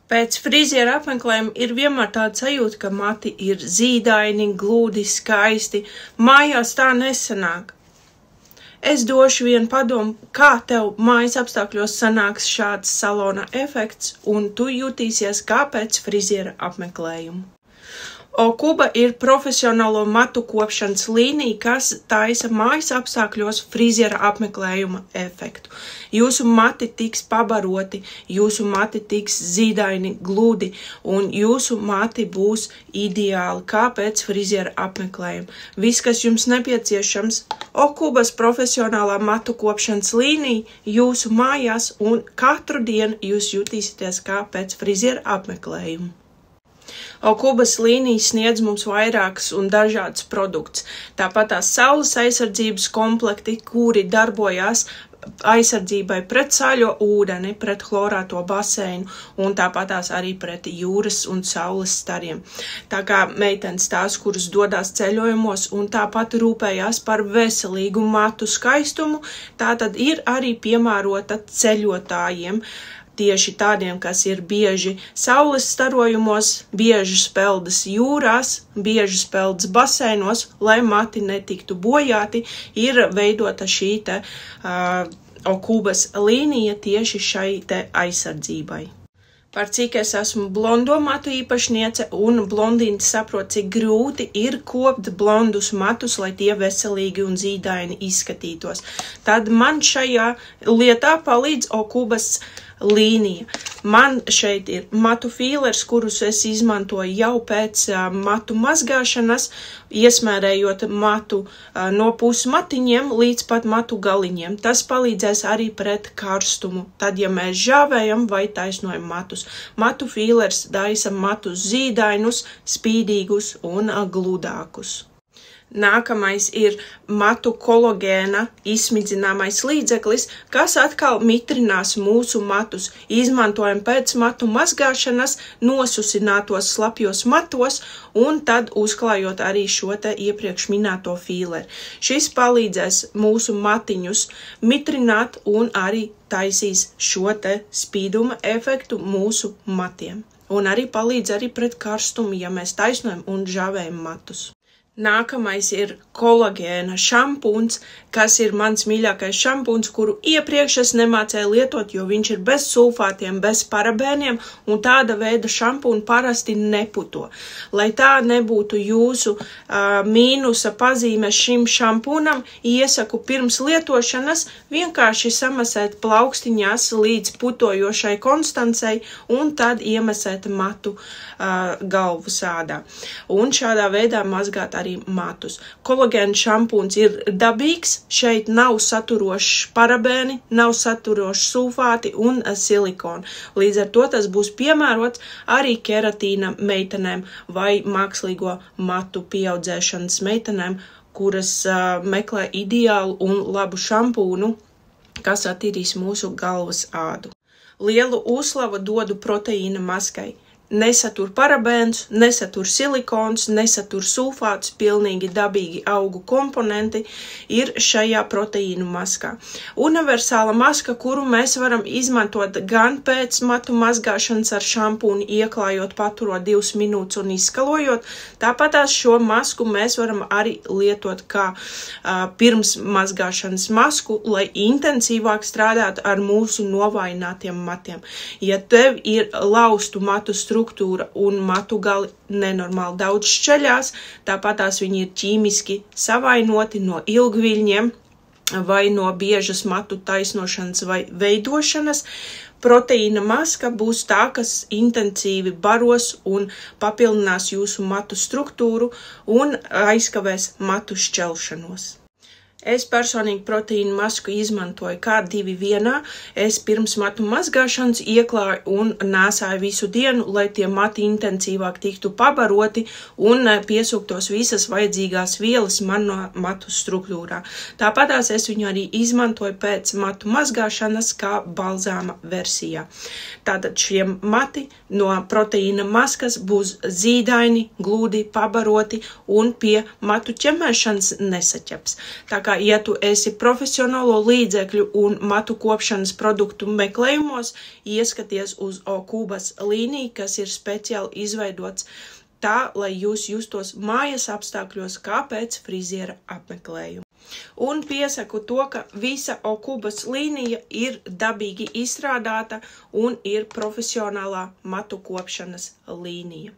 Pēc friziera apmeklējuma ir vienmēr tāda sajūta, ka mati ir zīdaini, gludi, skaisti. Mājās tā nesanāk. Es došu vienu padomu, kā tev mājas apstākļos sanāks šāds salona efekts, un tu jutīsies kā pēc friziera apmeklējuma. Okuba ir profesionālo matu kopšanas līnija, kas taisa mājas apstākļos friziera apmeklējuma efektu. Jūsu mati tiks pabaroti, jūsu mati tiks zīdaini, gludi, un jūsu mati būs ideāli kā pēc friziera apmeklējuma. Viss, kas jums nepieciešams, Okubas profesionālā matu kopšanas līnija jūsu mājās, un katru dienu jūs jutīsieties kā pēc friziera apmeklējuma. Okubas līnijas sniedz mums vairākas un dažādas produktus. Tāpat tās saules aizsardzības komplekti, kuri darbojās aizsardzībai pret saļo ūdeni, pret chlorēto baseinu un tāpat tās arī pret jūras un saules stariem. Tā kā meitenes tās, kuras dodās ceļojumos un tāpat rūpējās par veselīgu matu skaistumu, tātad ir arī piemērota ceļotājiem. Tieši tādiem, kas ir bieži saules starojumos, bieži speldas jūrās, bieži speldas baseinos, lai mati netiktu bojāti, ir veidota šī te Okubas līnija tieši šai te aizsardzībai. Par cik es esmu blondo matu īpašniece, un blondīni saprot, cik grūti ir kopt blondus matus, lai tie veselīgi un zīdaini izskatītos. Tad man šajā lietā palīdz Okubas līnija. Man šeit ir matu fīlers, kurus es izmantoju jau pēc matu mazgāšanas, iesmērējot matu no pusmatiņiem līdz pat matu galiņiem. Tas palīdzēs arī pret karstumu. Tad, ja mēs žāvējam vai taisnojam matus, matu fīlers daisa matus zīdainus, spīdīgus un gludākus. Nākamais ir matu kolagēna izsmidzināmais līdzeklis, kas atkal mitrinās mūsu matus. Izmantojam pēc matu mazgāšanas nosusinātos slapjos matos un tad uzklājot arī šo te iepriekš minēto fīleri. Šis palīdzēs mūsu matiņus mitrināt un arī taisīs šo te spīduma efektu mūsu matiem. Un arī palīdz arī pret karstumu, ja mēs taisnojam un žāvējam matus. Nākamais ir kolagēna šampūns, kas ir mans mīļākais šampūns, kuru iepriekš es nemācēju lietot, jo viņš ir bez sulfātiem, bez parabēniem, un tāda veida šampūnu parasti neputo. Lai tā nebūtu jūsu mīnusa pazīme šim šampūnam, iesaku pirms lietošanas vienkārši samasēt plaukstiņās līdz putojošai konstancei un tad iemesēt matu galvu sādā. Un šādā veidā mazgāt arī matus. Kolagēna šampūns ir dabīgs, šeit nav saturošs parabēni, nav saturošs sulfāti un silikoni. Līdz ar to tas būs piemērots arī keratīna meitenēm vai mākslīgo matu pieaudzēšanas meitenēm, kuras meklē ideālu un labu šampūnu, kas attīrīs mūsu galvas ādu. Lielu uzslavu dodu proteīna maskai. Nesatur parabēns, nesatur silikons, nesatur sulfātus, pilnīgi dabīgi augu komponenti ir šajā proteīnu maskā. Universāla maska, kuru mēs varam izmantot gan pēc matu mazgāšanas ar šampūnu, ieklājot, paturot 2 minūtes un izskalojot, tāpatās šo masku mēs varam arī lietot kā pirms mazgāšanas masku, lai intensīvāk strādātu ar mūsu novājinātiem matiem. Ja tev ir laustu matu struktūra un matu gali nenormāli daudz šķeļās, tāpatās viņi ir ķīmiski savainoti no ilgviļņiem vai no biežas matu taisnošanas vai veidošanas. Proteīna maska būs tā, kas intensīvi baros un papildinās jūsu matu struktūru un aizkavēs matu šķelšanos. Es personīgi proteīnu masku izmantoju kā 2 vienā. Es pirms matu mazgāšanas ieklāju un nēsāju visu dienu, lai tie mati intensīvāk tiktu pabaroti un piesūktos visas vajadzīgās vielas man no matu struktūrā. Tāpatās es viņu arī izmantoju pēc matu mazgāšanas kā balzāma versijā. Tātad šie mati no proteīna maskas būs zīdaini, gludi, pabaroti un pie matu ķemmēšanas nesaķeps. Tā kā ja tu esi profesionālo līdzekļu un matu kopšanas produktu meklējumos, ieskaties uz Okubas līniju, kas ir speciāli izveidots tā, lai jūs justos mājas apstākļos kā pēc friziera apmeklējuma. Un piesaku to, ka visa Okubas līnija ir dabīgi izstrādāta un ir profesionālā matu kopšanas līnija.